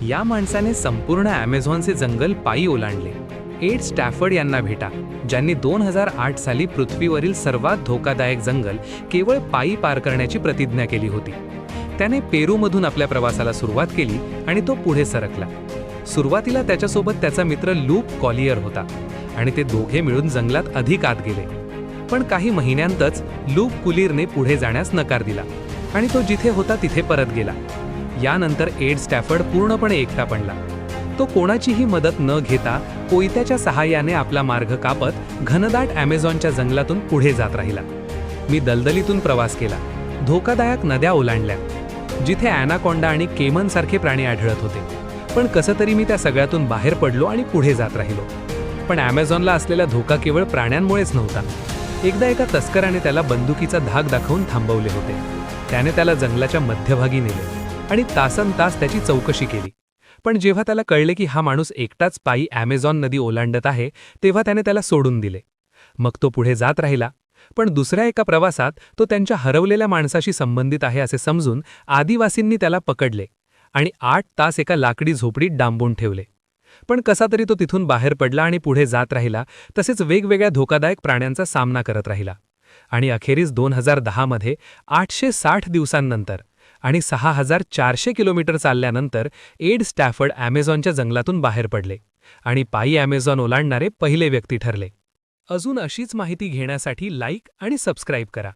या माणसाने संपूर्ण ॲमेझॉनचे जंगल पायी ओलांडले. एड स्टॅफर्ड यांना भेटा, ज्यांनी 2008 साली पृथ्वीवरील सर्वात धोकादायक जंगल केवळ पायी पार करण्याची प्रतिज्ञा केली होती. त्याने पेरूमधून आपल्या प्रवासाला सुरुवात केली आणि तो पुढे सरकला. सुरुवातीला त्याच्यासोबत त्याचा मित्र लूक कॉलियर होता आणि ते दोघे मिळून जंगलात अधिक आत गेले. पण काही महिन्यांतच लूक कुलिरने पुढे जाण्यास नकार दिला आणि तो जिथे होता तिथे परत गेला. यानंतर एड स्टॅफर्ड पूर्णपणे एकटा पडला. तो कोणाचीही मदत न घेता कोयत्याच्या सहाय्याने आपला मार्ग कापत घनदाट ॲमेझॉनच्या जंगलातून पुढे जात राहिला. मी दलदलीतून प्रवास केला, धोकादायक नद्या ओलांडल्या, जिथे ॲनाकोंडा आणि केमन सारखे प्राणी आढळत होते. पण कसं तरी मी त्या सगळ्यातून बाहेर पडलो आणि पुढे जात राहिलो. पण ॲमेझॉनला असलेला धोका केवळ प्राण्यांमुळेच नव्हता. एकदा एका तस्कराने त्याला बंदुकीचा धाक दाखवून थांबवले होते. त्याने त्याला जंगलाच्या मध्यभागी नेले आणि तासनतास त्याची चौकशी केली. पण जेव्हा त्याला कळले की हा माणूस एकटाच पायी ॲमेझॉन नदी ओलांडत आहे, तेव्हा त्याने त्याला सोडून दिले. मग तो पुढे जात राहिला. पण दुसऱ्या एका प्रवासात तो त्यांच्या हरवलेल्या माणसाशी संबंधित आहे असे समजून आदिवासींनी त्याला पकडले आणि 8 तास एका लाकडी झोपडीत डांबून ठेवले. पण कसा तरी तो तिथून बाहेर पडला आणि पुढे जात राहिला, तसेच वेगवेगळ्या धोकादायक प्राण्यांचा सामना करत राहिला. आणि अखेरीस 2010 मध्ये 860 दिवसांनंतर आणि 6400 किलोमीटर चालल्यानंतर एड स्टॅफर्ड ॲमेझॉनच्या जंगलातून बाहेर पडले आणि पायी ॲमेझॉन ओलांडणारे पहिले व्यक्ती ठरले. अजून अशीच माहिती घेण्यासाठी लाईक आणि सबस्क्राईब करा.